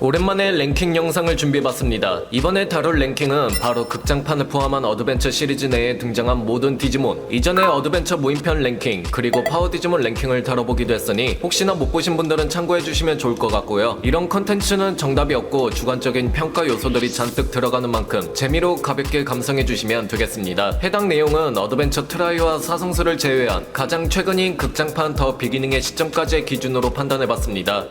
오랜만에 랭킹 영상을 준비해봤습니다. 이번에 다룰 랭킹은 바로 극장판을 포함한 어드벤처 시리즈 내에 등장한 모든 디지몬, 이전에 어드벤처 무인편 랭킹, 그리고 파워 디지몬 랭킹을 다뤄보기도 했으니 혹시나 못 보신 분들은 참고해주시면 좋을 것 같고요. 이런 컨텐츠는 정답이 없고 주관적인 평가 요소들이 잔뜩 들어가는 만큼 재미로 가볍게 감상해주시면 되겠습니다. 해당 내용은 어드벤처 트라이와 사성수를 제외한 가장 최근인 극장판 더 비기닝의 시점까지의 기준으로 판단해봤습니다.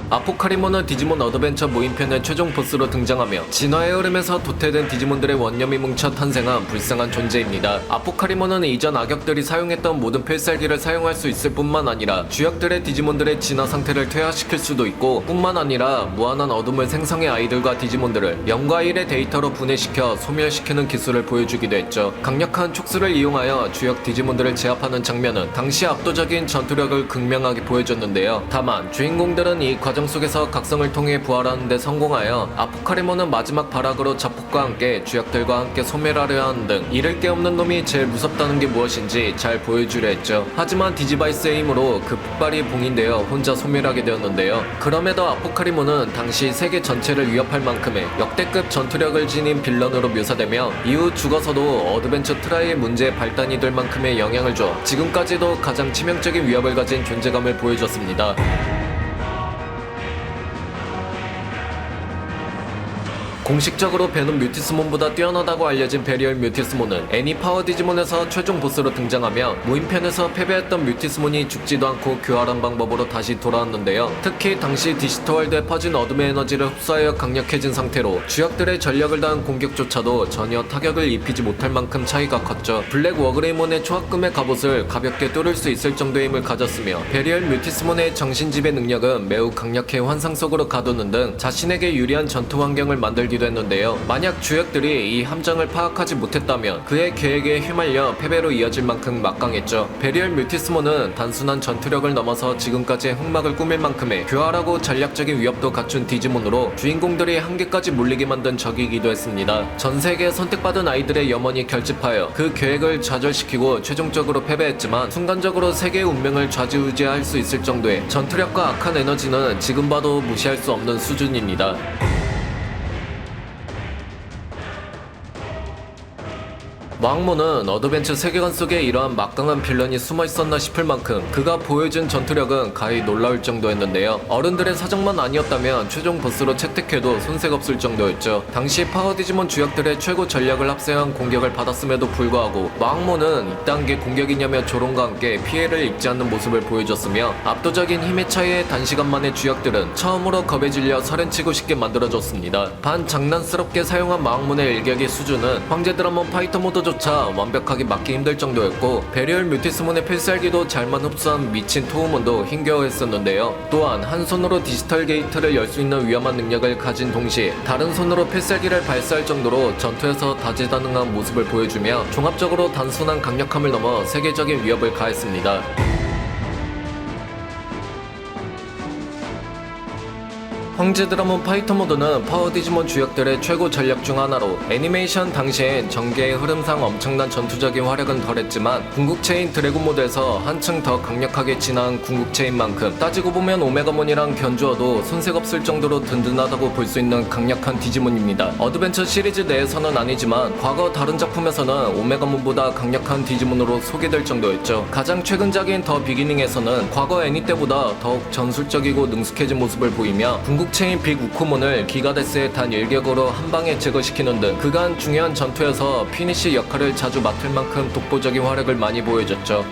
아포카리몬은 디지몬 어드벤처 무인편의 최종 보스로 등장하며 진화의 흐름에서 도태된 디지몬들의 원념이 뭉쳐 탄생한 불쌍한 존재입니다. 아포카리몬은 이전 악역들이 사용했던 모든 필살기를 사용할 수 있을 뿐만 아니라 주역들의 디지몬들의 진화 상태를 퇴화시킬 수도 있고, 뿐만 아니라 무한한 어둠을 생성해 아이들과 디지몬들을 0과 1의 데이터로 분해시켜 소멸시키는 기술을 보여주기도 했죠. 강력한 촉수를 이용하여 주역 디지몬들을 제압하는 장면은 당시 압도적인 전투력을 극명하게 보여줬는데요. 다만 주인공들은 이 과정 속에서 각성을 통해 부활하는 데 성공하여 아포카리몬은 마지막 발악으로 자폭과 함께 주역들과 함께 소멸하려 하는 등 잃을 게 없는 놈이 제일 무섭다는 게 무엇인지 잘 보여주려 했죠. 하지만 디지바이스의 힘으로 그 폭발이 봉인되어 혼자 소멸하게 되었는데요. 그럼에도 아포카리몬은 당시 세계 전체를 위협할 만큼의 역대급 전투력을 지닌 빌런으로 묘사되며 이후 죽어서도 어드벤처 트라이의 문제의 발단이 될 만큼의 영향을 줘 지금까지도 가장 치명적인 위협을 가진 존재감을 보여줬습니다. 공식적으로 베놈 뮤티스몬보다 뛰어나다고 알려진 베리얼 뮤티스몬은 애니 파워 디지몬에서 최종 보스로 등장하며 무인편에서 패배했던 뮤티스몬이 죽지도 않고 교활한 방법으로 다시 돌아왔는데요. 특히 당시 디지털월드에 퍼진 어둠의 에너지를 흡수하여 강력해진 상태로 주역들의 전력을 다한 공격조차도 전혀 타격을 입히지 못할 만큼 차이가 컸죠. 블랙 워그레이몬의 초합금의 갑옷을 가볍게 뚫을 수 있을 정도의 힘을 가졌으며 베리얼 뮤티스몬의 정신지배 능력은 매우 강력해 환상 속으로 가두는 등 자신에게 유리한 전투 환경을 만들기 했는데요. 만약 주역들이 이 함정을 파악하지 못했다면 그의 계획에 휘말려 패배로 이어질 만큼 막강했죠. 베리얼 뮤티스몬은 단순한 전투력을 넘어서 지금까지의 흑막을 꾸밀 만큼의 교활하고 전략적인 위협도 갖춘 디지몬으로 주인공들이 한계까지 몰리게 만든 적이기도 했습니다. 전세계 선택받은 아이들의 염원이 결집하여 그 계획을 좌절시키고 최종적으로 패배했지만 순간적으로 세계의 운명을 좌지우지할 수 있을 정도의 전투력과 악한 에너지는 지금 봐도 무시할 수 없는 수준입니다. 마악몬은 어드벤처 세계관 속에 이러한 막강한 빌런이 숨어있었나 싶을 만큼 그가 보여준 전투력은 가히 놀라울 정도였는데요. 어른들의 사정만 아니었다면 최종 보스로 채택해도 손색없을 정도였죠. 당시 파워 디지몬 주역들의 최고 전략을 합세한 공격을 받았음에도 불구하고 마악몬은 이딴 게 공격이냐며 조롱과 함께 피해를 입지 않는 모습을 보여줬으며 압도적인 힘의 차이에 단시간 만에 주역들은 처음으로 겁에 질려 서렌치고 싶게 만들어줬습니다. 반장난스럽게 사용한 마악몬의 일격의 수준은 황제 드라몬 파이터 모드 조차 완벽하게 막기 힘들 정도였고, 베리얼 뮤티스몬의 필살기도 잘만 흡수한 미친 토우몬도 힘겨워했었는데요. 또한 한 손으로 디지털 게이트를 열 수 있는 위험한 능력을 가진 동시에 다른 손으로 필살기를 발사할 정도로 전투에서 다재다능한 모습을 보여주며 종합적으로 단순한 강력함을 넘어 세계적인 위협을 가했습니다. 황제 드라몬 파이터 모드는 파워 디지몬 주역들의 최고 전략 중 하나로 애니메이션 당시엔 전개의 흐름상 엄청난 전투적인 화력은 덜했지만 궁극체인 드래곤 모드에서 한층 더 강력하게 진화한 궁극체인 만큼 따지고 보면 오메가몬이랑 견주어도 손색없을 정도로 든든하다고 볼 수 있는 강력한 디지몬입니다. 어드벤처 시리즈 내에서는 아니지만 과거 다른 작품에서는 오메가몬보다 강력한 디지몬으로 소개될 정도였죠. 가장 최근작인 더 비기닝에서는 과거 애니 때보다 더욱 전술적이고 능숙해진 모습을 보이며 궁극체인 빅 우코몬을 기가데스의 단 일격으로 한방에 제거시키는 등 그간 중요한 전투에서 피니시 역할을 자주 맡을 만큼 독보적인 화력을 많이 보여줬죠.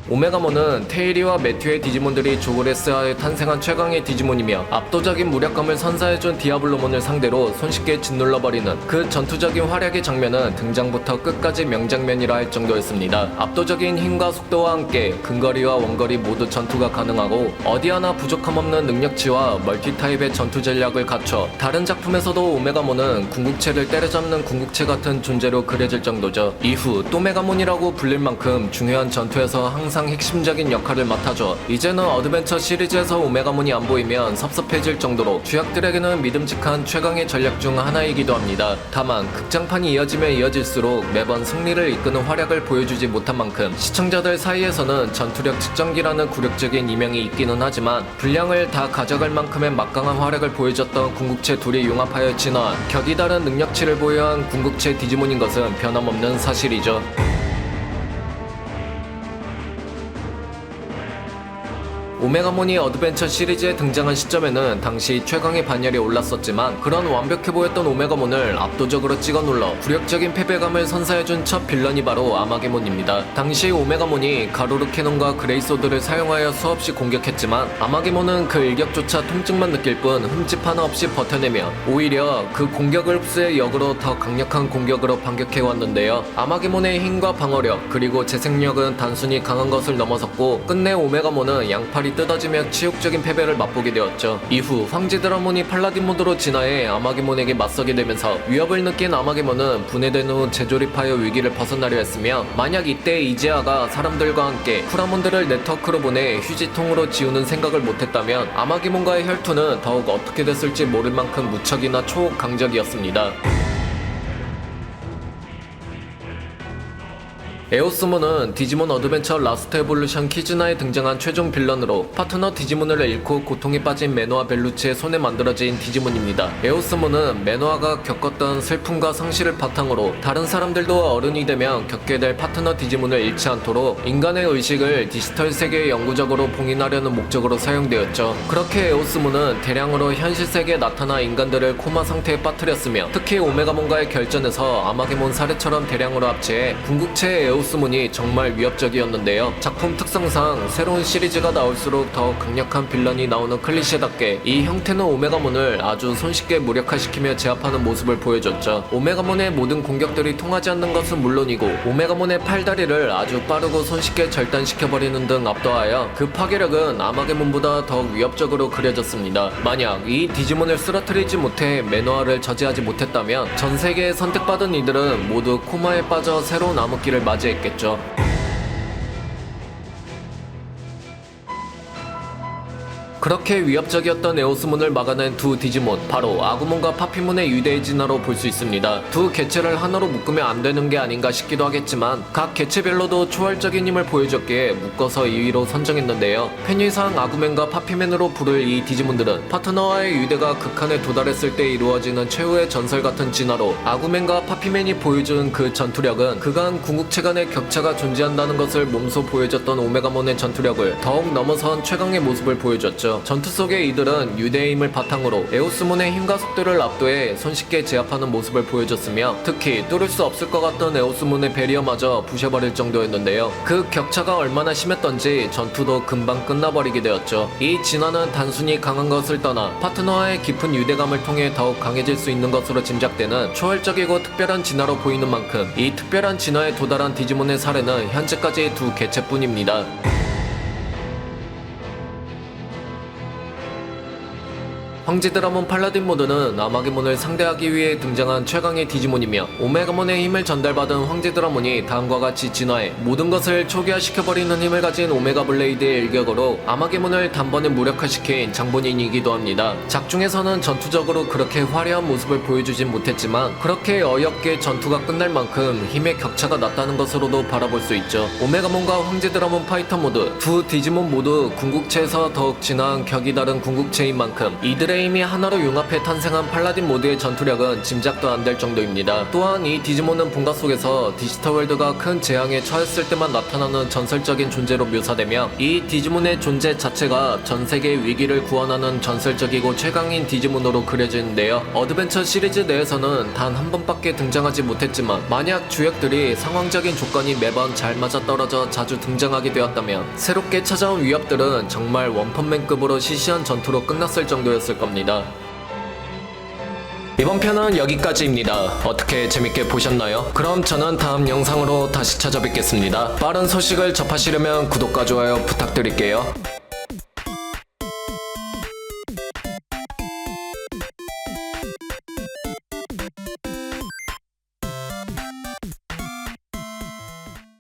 오메가몬은 테이리와 매튜의 디지몬들이 조그레스하에 탄생한 최강의 디지몬이며 압도적인 무력감을 선사해준 디아블로몬을 상대로 손쉽게 짓눌러버리는 그 전투적인 활약의 장면은 등장부터 끝까지 명장면이라 할 정도였습니다. 압도적인 힘과 속도와 함께 근거리와 원거리 모두 전투가 가능하고 어디 하나 부족함 없는 능력치와 멀티타입의 전투 전략을 갖춰 다른 작품에서도 오메가몬은 궁극체를 때려잡는 궁극체 같은 존재로 그려질 정도죠. 이후 또메가몬이라고 불릴 만큼 중요한 전투에서 항상 사실상 핵심적인 역할을 맡아줘 이제는 어드벤처 시리즈에서 오메가몬이 안 보이면 섭섭해질 정도로 주역들에게는 믿음직한 최강의 전략 중 하나이기도 합니다. 다만 극장판이 이어지면 이어질수록 매번 승리를 이끄는 활약을 보여주지 못한 만큼 시청자들 사이에서는 전투력 측정기라는 굴욕적인 이명이 있기는 하지만 분량을 다 가져갈 만큼의 막강한 활약을 보여줬던 궁극체 둘이 융합하여 진화한 격이 다른 능력치를 보유한 궁극체 디지몬인 것은 변함없는 사실이죠. 오메가몬이 어드벤처 시리즈에 등장한 시점에는 당시 최강의 반열이 올랐었지만 그런 완벽해 보였던 오메가몬을 압도적으로 찍어 눌러 굴욕적인 패배감을 선사해준 첫 빌런이 바로 아마게몬입니다. 당시 오메가몬이 가로르 캐논과 그레이소드를 사용하여 수없이 공격했지만 아마게몬은 그 일격조차 통증만 느낄 뿐 흠집 하나 없이 버텨내며 오히려 그 공격을 흡수해 역으로 더 강력한 공격으로 반격해왔는데요. 아마게몬의 힘과 방어력 그리고 재생력은 단순히 강한 것을 넘어섰고 끝내 오메가몬은 양팔이 뜯어지며 치욕적인 패배를 맛보게 되었죠. 이후 황제 드라몬이 팔라딘 모드로 진화해 아마게몬에게 맞서게 되면서 위협을 느낀 아마게몬은 분해된 후 재조립하여 위기를 벗어나려 했으며 만약 이때 이제아가 사람들과 함께 쿠라몬들을 네트워크로 보내 휴지통으로 지우는 생각을 못했다면 아마게몬과의 혈투는 더욱 어떻게 됐을지 모를 만큼 무척이나 초강적이었습니다. 에오스몬은 디지몬 어드벤처 라스트 에볼루션 키즈나에 등장한 최종 빌런으로 파트너 디지몬을 잃고 고통에 빠진 매노아 벨루치의 손에 만들어진 디지몬입니다. 에오스몬은 매노아가 겪었던 슬픔과 상실을 바탕으로 다른 사람들도 어른이 되면 겪게 될 파트너 디지몬을 잃지 않도록 인간의 의식을 디지털 세계에 영구적으로 봉인하려는 목적으로 사용되었죠. 그렇게 에오스몬은 대량으로 현실 세계에 나타나 인간들을 코마 상태에 빠뜨렸으며 특히 오메가몬과의 결전에서 아마게몬 사례처럼 대량으로 합체해 궁극체 에오스몬이 정말 위협적이었는데요. 작품 특성상 새로운 시리즈가 나올수록 더 강력한 빌런이 나오는 클리셰답게 이 형태는 오메가몬을 아주 손쉽게 무력화시키며 제압하는 모습을 보여줬죠. 오메가몬의 모든 공격들이 통하지 않는 것은 물론이고 오메가몬의 팔다리를 아주 빠르고 손쉽게 절단시켜버리는 등 압도하여 그 파괴력은 아마게몬보다 더욱 위협적으로 그려졌습니다. 만약 이 디지몬을 쓰러뜨리지 못해 매노아를 저지하지 못했다면 전 세계에 선택받은 이들은 모두 코마에 빠져 새로운 암흑기를 맞이했겠죠. 그렇게 위협적이었던 에오스몬을 막아낸 두 디지몬, 바로 아구몬과 파피몬의 유대의 진화로 볼 수 있습니다. 두 개체를 하나로 묶으면 안 되는 게 아닌가 싶기도 하겠지만 각 개체별로도 초월적인 힘을 보여줬기에 묶어서 2위로 선정했는데요. 편의상 아구맨과 파피맨으로 부를 이 디지몬들은 파트너와의 유대가 극한에 도달했을 때 이루어지는 최후의 전설 같은 진화로 아구맨과 파피맨이 보여준 그 전투력은 그간 궁극체 간의 격차가 존재한다는 것을 몸소 보여줬던 오메가몬의 전투력을 더욱 넘어선 최강의 모습을 보여줬죠. 전투 속의 이들은 유대의 힘을 바탕으로 에오스몬의 힘과 속도를 압도해 손쉽게 제압하는 모습을 보여줬으며 특히 뚫을 수 없을 것 같던 에오스몬의 베리어마저 부셔버릴 정도였는데요. 그 격차가 얼마나 심했던지 전투도 금방 끝나버리게 되었죠. 이 진화는 단순히 강한 것을 떠나 파트너와의 깊은 유대감을 통해 더욱 강해질 수 있는 것으로 짐작되는 초월적이고 특별한 진화로 보이는 만큼 이 특별한 진화에 도달한 디지몬의 사례는 현재까지 두 개체뿐입니다. 황제 드라몬 팔라딘 모드는 아마게몬을 상대하기 위해 등장한 최강의 디지몬이며 오메가몬의 힘을 전달받은 황제 드라몬이 다음과 같이 진화해 모든 것을 초기화시켜버리는 힘을 가진 오메가 블레이드의 일격으로 아마게몬을 단번에 무력화시킨 장본인이기도 합니다. 작중에서는 전투적으로 그렇게 화려한 모습을 보여주진 못했지만 그렇게 어이없게 전투가 끝날 만큼 힘의 격차가 났다는 것으로도 바라볼 수 있죠. 오메가몬과 황제 드라몬 파이터 모드, 두 디지몬 모두 궁극체에서 더욱 진화한 격이 다른 궁극체인 만큼 이들의 힘이 하나로 융합해 탄생한 팔라딘 모드의 전투력은 짐작도 안 될 정도입니다. 또한 이 디지몬은 본가 속에서 디지털 월드가 큰 재앙에 처했을 때만 나타나는 전설적인 존재로 묘사되며 이 디지몬의 존재 자체가 전 세계의 위기를 구원하는 전설적이고 최강인 디지몬으로 그려지는데요. 어드벤처 시리즈 내에서는 단 한 번밖에 등장하지 못했지만 만약 주역들이 상황적인 조건이 매번 잘 맞아떨어져 자주 등장하게 되었다면 새롭게 찾아온 위협들은 정말 원펀맨급으로 시시한 전투로 끝났을 정도였을 겁니다. 이번 편은 여기까지입니다. 어떻게 재밌게 보셨나요? 그럼 저는 다음 영상으로 다시 찾아뵙겠습니다. 빠른 소식을 접하시려면 구독과 좋아요 부탁드릴게요.